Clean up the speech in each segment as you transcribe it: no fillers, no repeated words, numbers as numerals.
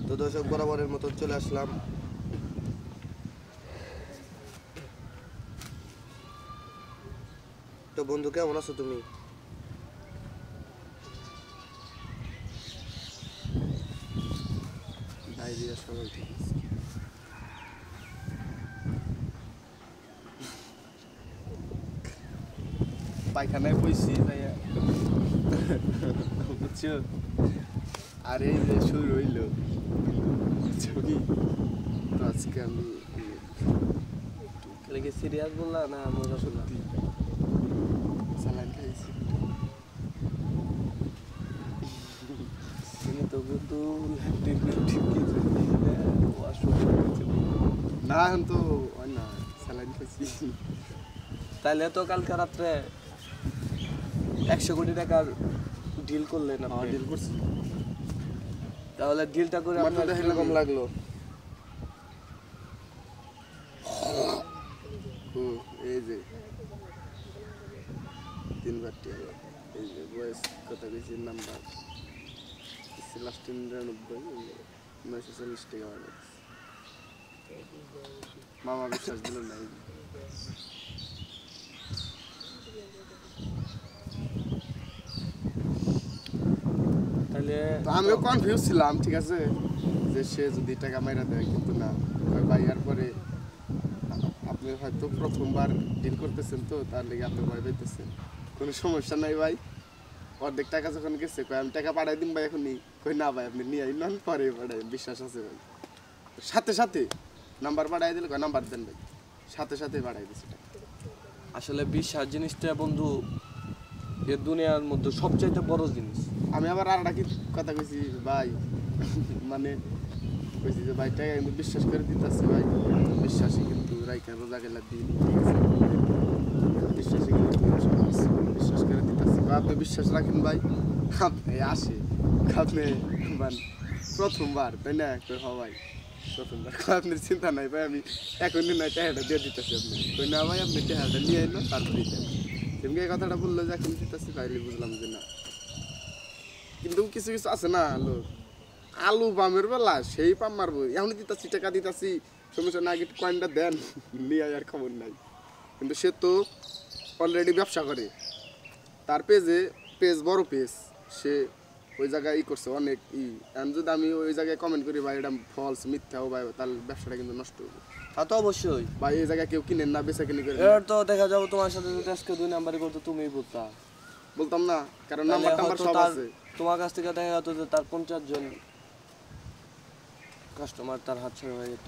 তো দর্শক বরাবরের মতো চলে আসলাম তো বন্ধু কেমন আছো তুমি ডায়রিয়া সবাই ঠিক আছে পায়খানায় বইছি ভাইয়া বুঝছো আর এই যে শুরু হইলো ছবি তো আজকে আমি কি সিরিয়াস বললা না মজা সত্যি স্যালাইন খাইছি তুমি তো কিন্তু না এখন তো হয় না স্যালাইন খাইছি তাহলে তো কালকে রাত্রে 100 কোটি টাকার ডিল করলেন আপনি ডিল করছি তাহলে ডিলটা করে আমার তো আপনার এরকম লাগলো এই যে 3 বার টিয়া এই যে বয়স কথা কইছি নাম্বার লাস্ট 99 940 টাকা বাড়ে মামা বিশ্বাস দিল না তাহলে তো আমিও কনফিউজ ছিলাম ঠিক আছে যে সে যদি টাকা মাইরা দেয় কিন্তু না ভাই আর পরে আপনি হয়তো প্রথমবার ডিল করতেছেন তো তার লেগে আপনি ভয় পাইতেছেন কোনো সমস্যা নাই ভাই অর্ধেক টাকা যখন গেছে কই আমি টাকা পাঠাই দিন ভাই এখনই কই না ভাই আপনি নিয়ে আইন পরে পাঠাই বিশ্বাস আছে ভাই সাথে সাথে নাম্বার পাঠাই দিলে কয় নাম্বার দেন ভাই সাথে সাথে পাঠাই দিছি আসলে বিশ্বাস জিনিসটা বন্ধু এই দুনিয়ার মধ্যে সবচেয়ে বড় জিনিস আমি আবার আর একটা কথা কইছি ভাই মানে কইছি যে ভাই টাকা কিন্তু বিশ্বাস করে দিতেছি ভাই বিশ্বাসই কিন্তু রাইকা রোজা গেলা দিন বিশ্বাসই কিন্তু বিশ্বাস করে দিতেছি আপনি বিশ্বাস রাখেন ভাই আপনি আসে আপনি মানে প্রথমবার তাই না ভাই প্রথমবার আপনার চিন্তা নাই ভাই আমি এখনই নয় টাকাটা দিয়ে দিতেছি আপনি কই না ভাই আপনি টাকাটা নিয়ে এলো তারপরে দিতেন এমনি এই কথাটা বললো যে এখন দিতেছি তাইলে বুঝলাম যে না কিন্তু কিছু কিছু আছে না লোক আলু পামের বেলা সেই পাম মারবো এমনি দিতাছি টাকা দিতাছি সমস্যা না আগে কয়েনটা দেন নিয়ে আর খবর নাই কিন্তু সে তো অলরেডি ব্যবসা করে তার পেজ বড় পেজ সে ওই জায়গায় করছে অনেক এখন যদি আমি ওই জায়গায় কমেন্ট করি ভাই এটা ফলস মিথ্যাও ভাই তাহলে ব্যবসাটা কিন্তু নষ্ট হবে তা তো অবশ্যই ভাই এই জায়গায় কেউ কিনেন না বেচা কিনে করে এর তো দেখা যাবো তোমার সাথে যদি আজকে 2 নাম্বারই করতো তুমিই বলতা বলতাম না কারণ নাম্বার সব আছে তোমার কাছ থেকে দেখা যেত যে তার 50 জন কাস্টমার তার হাত ছাড়া হয়ে যেত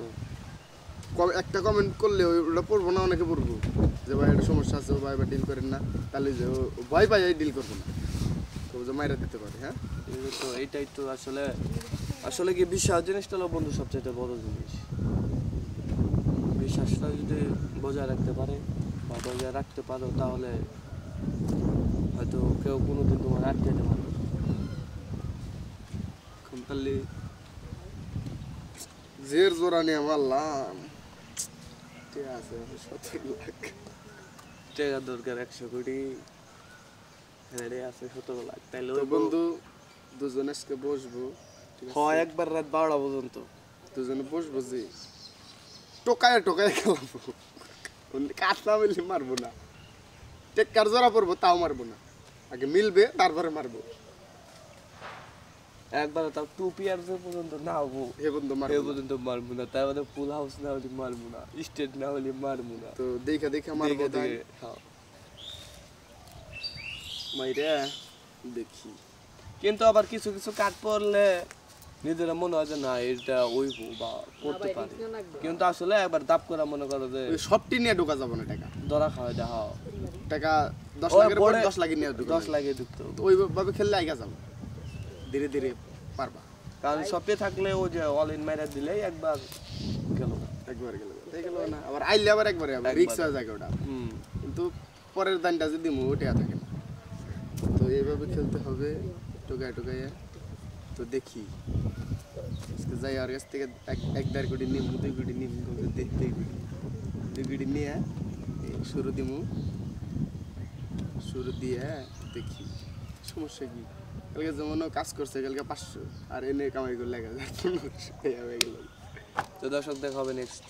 একটা কমেন্ট করলে ওটা পড়বো না অনেকে পড়বো যে ভাই একটা সমস্যা আছে ভাই বা ডিল করেন না তাহলে যে ভয় পাই ডিল করবো না তো যে মাইরা দিতে পারে হ্যাঁ তো এইটাই তো আসলে আসলে কি বিশ্বাস জিনিসটা হলো বন্ধু সবচেয়ে বড় জিনিস বিশ্বাসটা যদি বজায় রাখতে পারে বা বজায় রাখতে পারো তাহলে হয়তো কেউ কোনোদিন তোমার আটকাতে পারবে তাহলে জের জোড়া নিয়ে মারলাম ঠিক আছে 17 লাখ টাকা দরকার 100 কোটি রেডি আছে 17 লাখ তাইলে তো বন্ধু দুজন আজকে বসবো হয় একবার রাত 12টা পর্যন্ত দুজনে বসবো যে টোকায় খেলাবো কাটলা মিললে মারবো না টেক্কার জোড়া পড়বো তাও মারবো না আগে মিলবে তারপরে মারবো একবার তাও 2 পিয়ার পর্যন্ত না হবো হে বন্ধু এ পর্যন্ত মারবো না তাই আমাদের ফুল হাউস না হলে মারবো না স্টেট না হলে মারবো না তো দেখে মারবো তাই মাইরে দেখি কিন্তু আবার কিছু কিছু কাট পড়লে নিজেরা মনে হয় যে না এটা ওইব বা করতে পারে কিন্তু আসলে একবার দাপ করে মনে করো যে সবটি নিয়ে ঢোকা যাবে না টাকা ধরা খাওয়া যাও টাকা 10 লাখের পর 10 লাখ নিয়ে ঢোকা 10 লাখে ঢুকতে তো ওইভাবে খেললে আইগা যাবে ধীরে ধীরে পারবা কারণ সবই থাকলে ও যে অল ইন মাইরা দিলেই একবার গেল একবার গেল না আবার আইলে আবার একবারে আবার রিস্ক হয়ে যায় ওটা কিন্তু পরের দানটা যদি মোটেয়া থাকে না তো এইভাবে খেলতে হবে টোকায় তো দেখি আজকে যাই আর কাছ থেকে 1.5 কোটি নিম 2 কোটি নিম দেখতে 2 কোটি নিয়ে শুরু দিয়ে দেখি সমস্যা কি কালকে যেমন ও কাজ করছে কালকে 500 আর এনে কামাই করলে 1000 1500 এই হয়ে গেল। তো দর্শক দেখা হবে নেক্সট